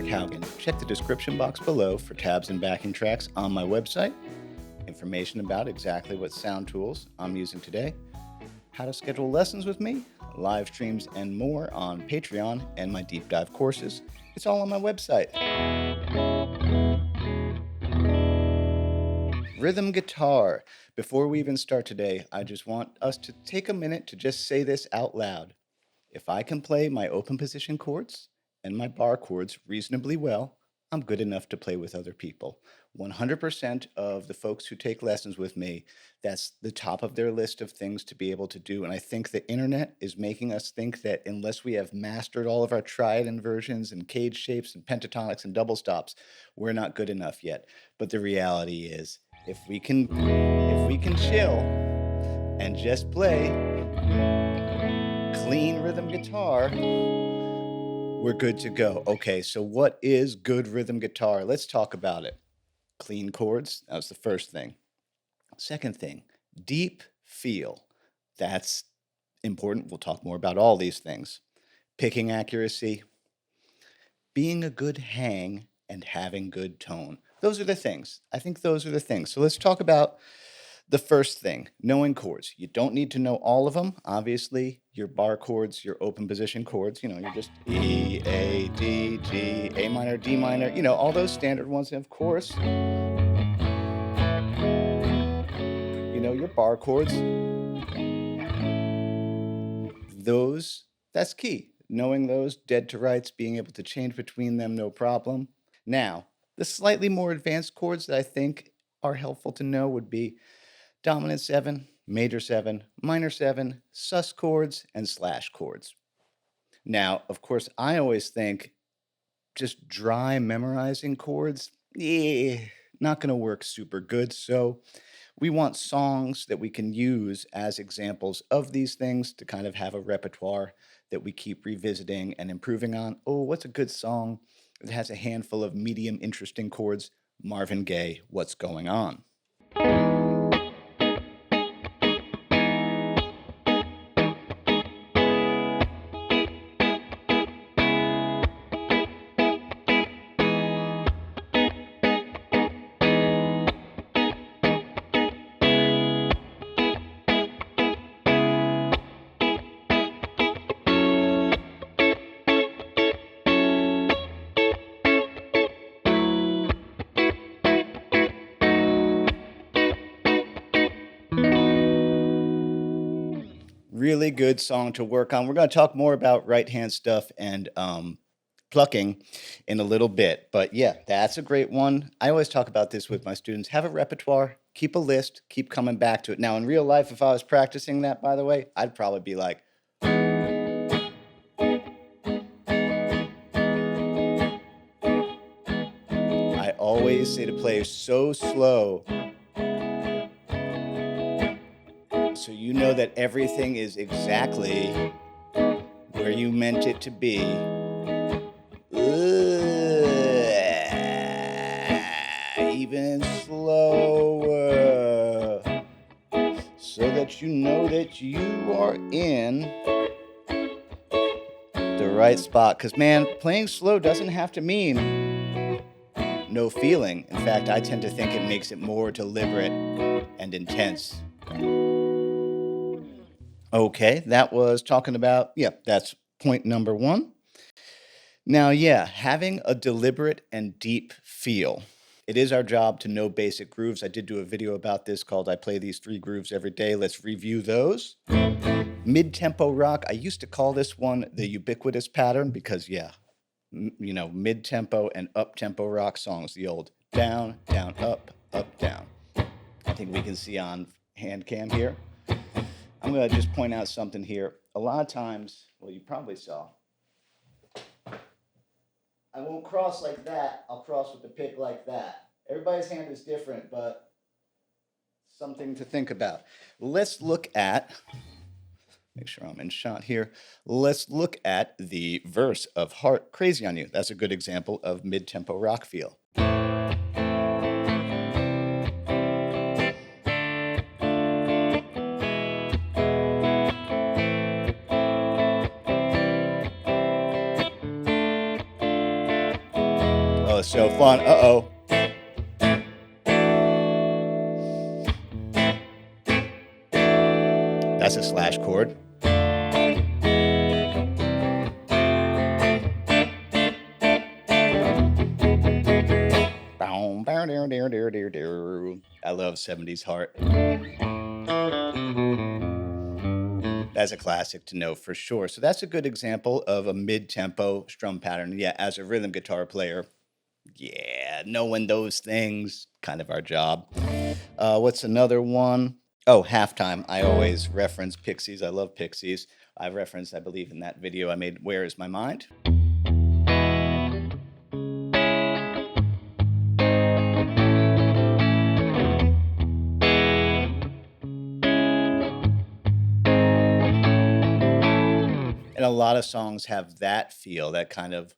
Haugen. Check the description box below for tabs and backing tracks on my website, information about exactly what sound tools I'm using today, how to schedule lessons with me, live streams, and more on Patreon and my deep dive courses. It's all on my website. Rhythm guitar. Before we even start today, I just want us to take a minute to just say this out loud. If I can play my open position chords and my bar chords reasonably well, I'm good enough to play with other people. 100% of the folks who take lessons with me, that's the top of their list of things to be able to do. And I think the internet is making us think that unless we have mastered all of our triad inversions and cage shapes and pentatonics and double stops, we're not good enough yet. But the reality is, if we can chill and just play clean rhythm guitar, we're good to go. Okay, so what is good rhythm guitar? Let's talk about it. Clean chords, that's the first thing. Second thing, deep feel. That's important. We'll talk more about all these things. Picking accuracy, being a good hang, and having good tone. Those are the things. I think those are the things. So let's talk about the first thing, knowing chords. You don't need to know all of them. Obviously, your bar chords, your open position chords, you're just E, A, D, G, A minor, D minor, all those standard ones. And of course, your bar chords, that's key. Knowing those, dead to rights, being able to change between them, no problem. Now, the slightly more advanced chords that I think are helpful to know would be dominant 7, major 7, minor 7, sus chords, and slash chords. Now, of course, I always think just dry memorizing chords, not going to work super good. So we want songs that we can use as examples of these things to kind of have a repertoire that we keep revisiting and improving on. Oh, what's a good song that has a handful of medium interesting chords? Marvin Gaye, What's Going On? Really good song to work on. We're going to talk more about right hand stuff and plucking in a little bit. But yeah, that's a great one. I always talk about this with my students. Have a repertoire, keep a list, keep coming back to it. Now, in real life, if I was practicing that, by the way, I'd probably be like, I always say to players, so slow, so you know that everything is exactly where you meant it to be. Even slower, so that you know that you are in the right spot. Because, man, playing slow doesn't have to mean no feeling. In fact, I tend to think it makes it more deliberate and intense. Okay, that was talking about, that's point number 1. Now, having a deliberate and deep feel. It is our job to know basic grooves. I did do a video about this called I Play These 3 Grooves Every Day. Let's review those. Mid-tempo rock. I used to call this one the ubiquitous pattern because, mid-tempo and up-tempo rock songs. The old down, down, up, down. I think we can see on hand cam here. I'm going to just point out something here. A lot of times, well, you probably saw, I won't cross like that. I'll cross with the pick like that. Everybody's hand is different, but something to think about. Let's look at, make sure I'm in shot here. Let's look at the verse of Heart Crazy on You. That's a good example of mid-tempo rock feel. was so fun. Uh-oh. That's a slash chord. I love 70s Heart. That's a classic to know for sure. So that's a good example of a mid-tempo strum pattern. Yeah, as a rhythm guitar player, yeah, knowing those things, kind of our job. What's another one? Oh, Halftime. I always reference Pixies. I love Pixies. I referenced, I believe, in that video I made, Where Is My Mind? And a lot of songs have that feel, that kind of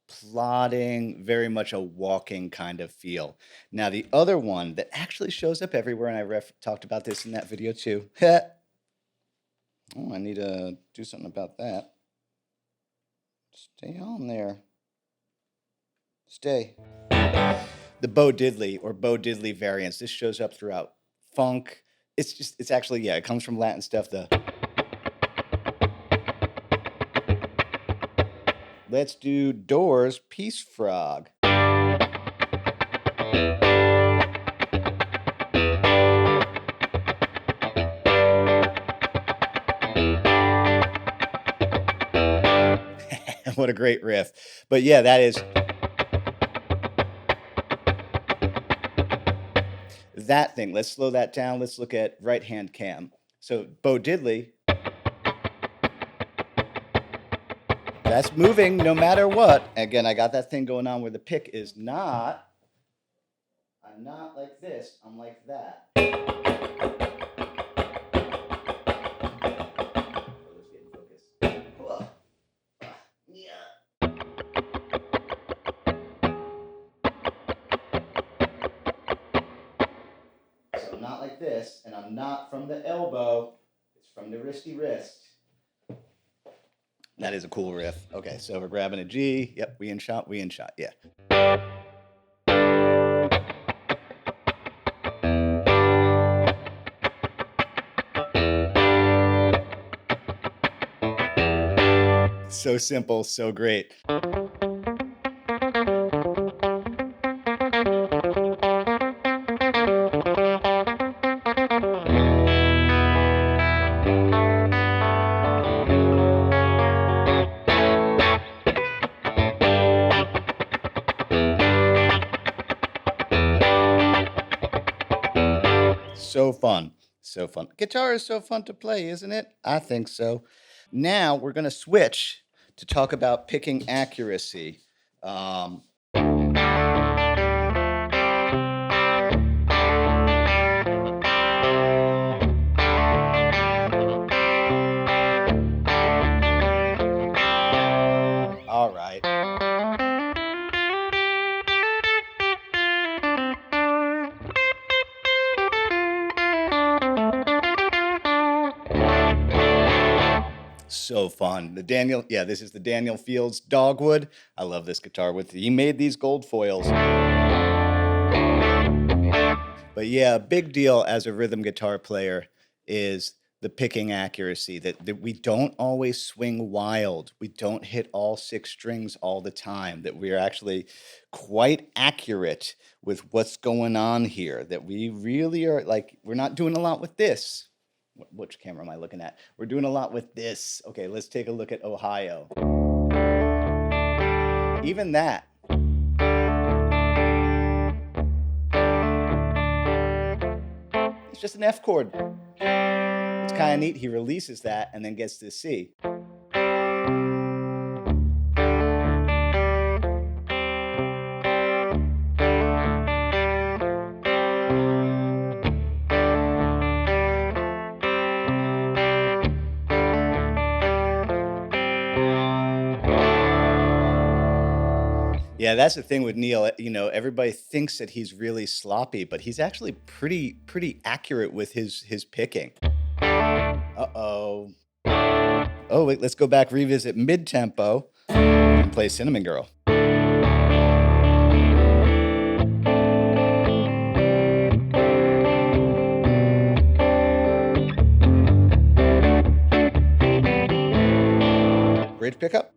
plodding, very much a walking kind of feel. Now, the other one that actually shows up everywhere, and I talked about this in that video too. Oh, I need to do something about that. Stay on there. Stay. The Bo Diddley or Bo Diddley variants. This shows up throughout funk. It's actually, yeah, it comes from Latin stuff. Let's do Doors, Peace Frog. What a great riff. But yeah, that is that thing. Let's slow that down. Let's look at right hand cam. So Bo Diddley, that's moving no matter what. Again, I got that thing going on where the pick is not, I'm not like this, I'm like that. Let's get in focus. Whoa. Yeah. So I'm not like this, and I'm not from the elbow, it's from the wristy wrist. That is a cool riff. Okay, so we're grabbing a G. Yep, we in shot, yeah. So simple, so great. So fun. So fun. Guitar is so fun to play, isn't it? I think so. Now we're going to switch to talk about picking accuracy. All right. So fun. The Daniel, yeah, this is the Daniel Fields Dogwood. I love this guitar with, he made these gold foils. But yeah, a big deal as a rhythm guitar player is the picking accuracy, that we don't always swing wild. We don't hit all 6 strings all the time, that we're actually quite accurate with what's going on here, that we really are like, we're not doing a lot with this. Which camera am I looking at? We're doing a lot with this. Okay, let's take a look at Ohio. Even that. It's just an F chord. It's kind of neat. He releases that and then gets to C. Yeah, that's the thing with Neil. You know, everybody thinks that he's really sloppy, but he's actually pretty accurate with his picking. Uh-oh. Oh, wait, let's go back, revisit mid-tempo, and play Cinnamon Girl. bridge pickup.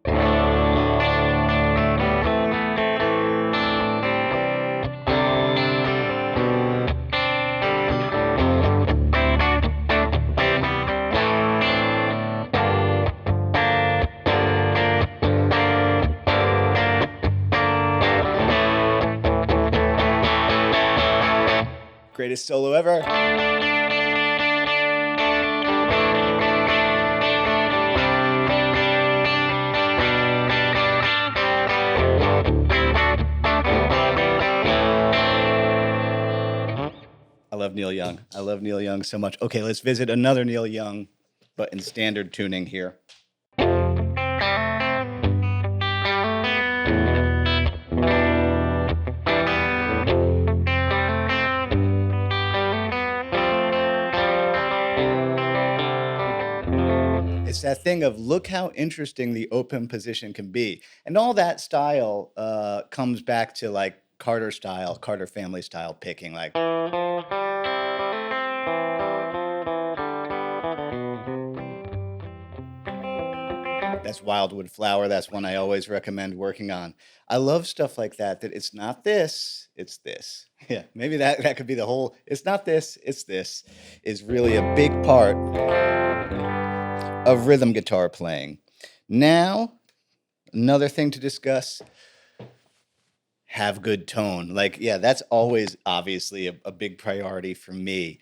Greatest solo ever. I love Neil Young. I love Neil Young so much. Okay, let's visit another Neil Young, but in standard tuning here. It's that thing of look how interesting the open position can be. And all that style comes back to like Carter style, Carter family style picking. Like, that's Wildwood Flower. That's one I always recommend working on. I love stuff like that, that it's not this, it's this. Yeah, maybe that could be the whole, it's not this, it's this, is really a big part of rhythm guitar playing. Now, another thing to discuss, have good tone. Like, yeah, that's always obviously a big priority for me.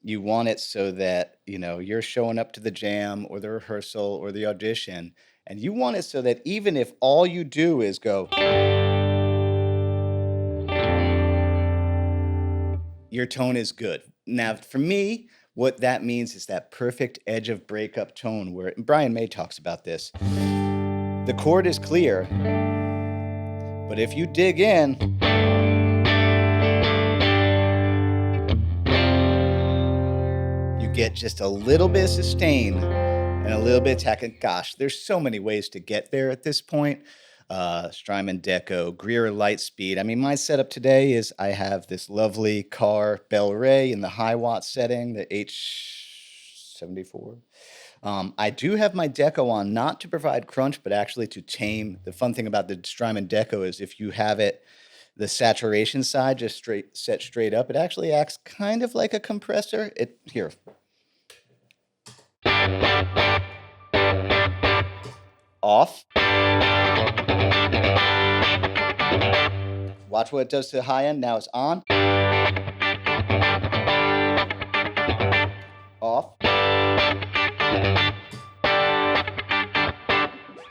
You want it so that, you know, you're showing up to the jam or the rehearsal or the audition, and you want it so that even if all you do is go, your tone is good. Now, for me, what that means is that perfect edge of breakup tone where Brian May talks about this. The chord is clear, but if you dig in, you get just a little bit of sustain and a little bit of attack. And gosh, there's so many ways to get there at this point. Strymon Deco, Greer Lightspeed. I mean, my setup today is I have this lovely Carr Bell Ray in the high watt setting, the H74. I do have my Deco on, not to provide crunch, but actually to tame. The fun thing about the Strymon Deco is if you have it, the saturation side just set straight up, it actually acts kind of like a compressor. Here. Off. Watch what it does to the high end. Now it's on. Off.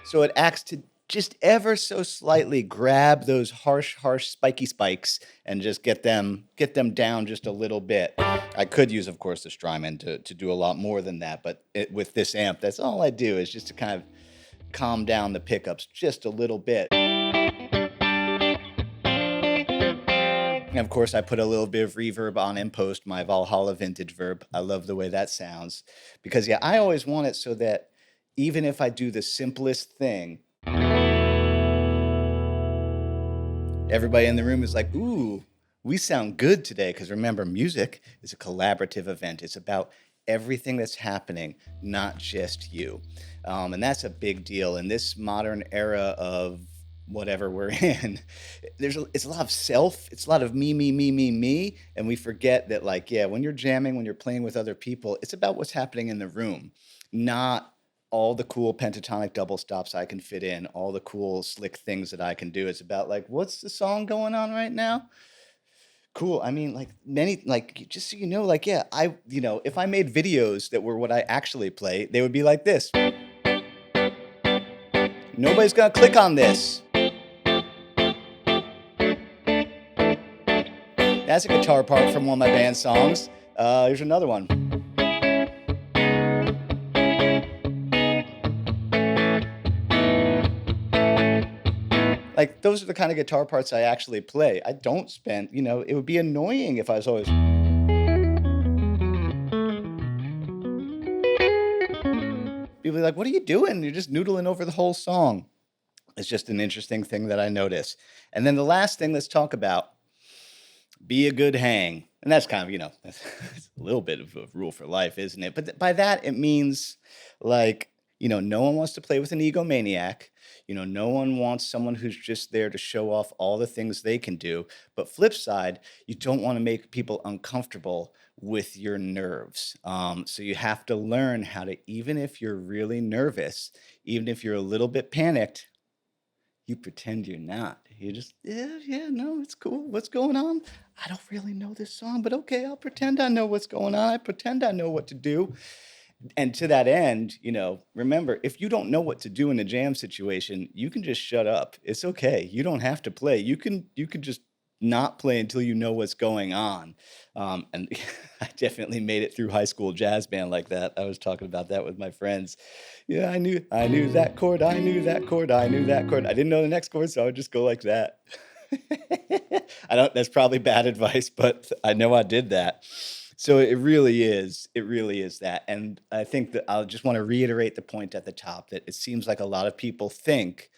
So it acts to just ever so slightly grab those harsh, spiky spikes and just get them down just a little bit. I could use, of course, the Strymon to do a lot more than that, but with this amp, that's all I do is just to kind of calm down the pickups just a little bit. And of course, I put a little bit of reverb on in post, my Valhalla vintage verb. I love the way that sounds because, yeah, I always want it so that even if I do the simplest thing, everybody in the room is like, ooh, we sound good today. Because remember, music is a collaborative event. It's about everything that's happening, not just you. And that's a big deal in this modern era of whatever we're in. It's a lot of self. It's a lot of me. And we forget that, like, yeah, when you're jamming, when you're playing with other people, it's about what's happening in the room, not all the cool pentatonic double stops I can fit in, all the cool slick things that I can do. It's about like, what's the song going on right now? Cool. I mean, like just so you know, like, yeah, if I made videos that were what I actually play, they would be like this. Nobody's gonna click on this. That's a guitar part from one of my band songs. Here's another one. Like, those are the kind of guitar parts I actually play. I don't spend, it would be annoying if I was always. People are like, what are you doing? You're just noodling over the whole song. It's just an interesting thing that I notice. And then the last thing let's talk about, be a good hang. And that's kind of, that's a little bit of a rule for life, isn't it? But by that, it means, like, No one wants to play with an egomaniac. No one wants someone who's just there to show off all the things they can do. But flip side, you don't want to make people uncomfortable with your nerves. So you have to learn how to, even if you're really nervous, even if you're a little bit panicked, you pretend you're not. You just, yeah, no, it's cool. What's going on? I don't really know this song, but okay, I'll pretend I know what's going on. I pretend I know what to do. And to that end, remember, if you don't know what to do in a jam situation, you can just shut up. It's okay. You don't have to play. You can just not play until you know what's going on. And I definitely made it through high school jazz band like that. I was talking about that with my friends. Yeah, I knew that chord, I knew that chord, I knew that chord. I didn't know the next chord, so I would just go like that. That's probably bad advice, but I know I did that. So it really is that. And I think that I'll just want to reiterate the point at the top that it seems like a lot of people think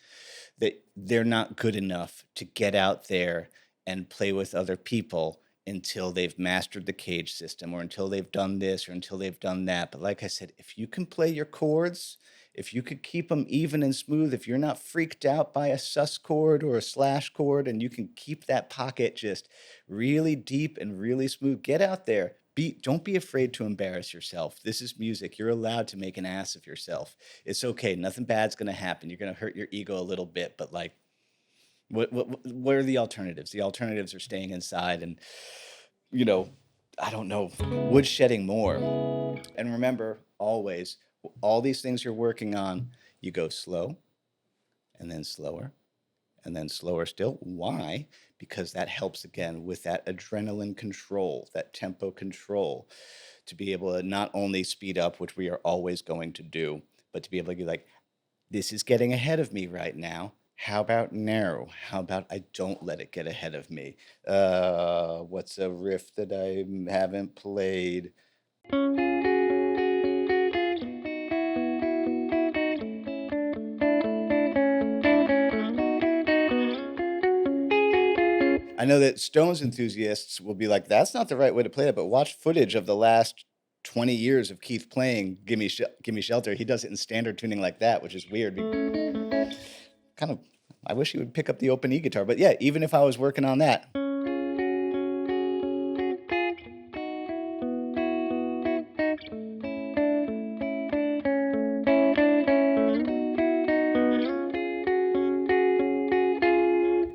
that they're not good enough to get out there and play with other people until they've mastered the cage system or until they've done this or until they've done that. But like I said, if you can play your chords, if you could keep them even and smooth, if you're not freaked out by a sus chord or a slash chord, and you can keep that pocket just really deep and really smooth, get out there. Don't be afraid to embarrass yourself. This is music. You're allowed to make an ass of yourself. It's okay. Nothing bad's going to happen. You're going to hurt your ego a little bit, but like, what are the alternatives? The alternatives are staying inside and, you know, I don't know, woodshedding more. And remember, always, all these things you're working on, you go slow and then slower and then slower still. Why? Because that helps again with that adrenaline control, that tempo control, to be able to not only speed up, which we are always going to do, but to be able to be like, this is getting ahead of me right now. How about narrow? How about I don't let it get ahead of me? What's a riff that I haven't played? I know that Stones enthusiasts will be like, that's not the right way to play it, but watch footage of the last 20 years of Keith playing Gimme Shelter. He does it in standard tuning like that, which is weird. Kind of, I wish he would pick up the open E guitar, but yeah, even if I was working on that.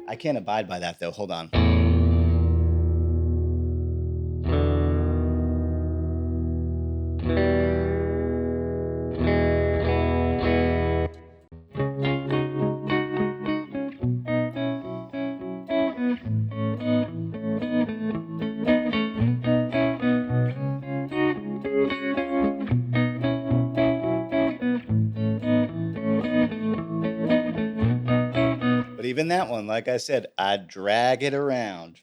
I can't abide by that though. Hold on. But even that one, like I said, I drag it around.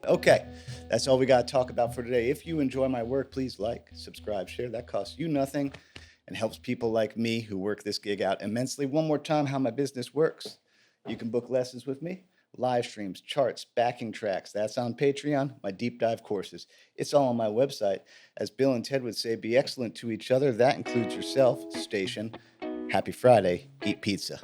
Okay, that's all we got to talk about for today. If you enjoy my work, please like, subscribe, share. That costs you nothing and helps people like me who work this gig out immensely. One more time, how my business works. You can book lessons with me, live streams, charts, backing tracks. That's on Patreon, my deep dive courses. It's all on my website. As Bill and Ted would say, be excellent to each other. That includes yourself. Station. Happy Friday. Eat pizza.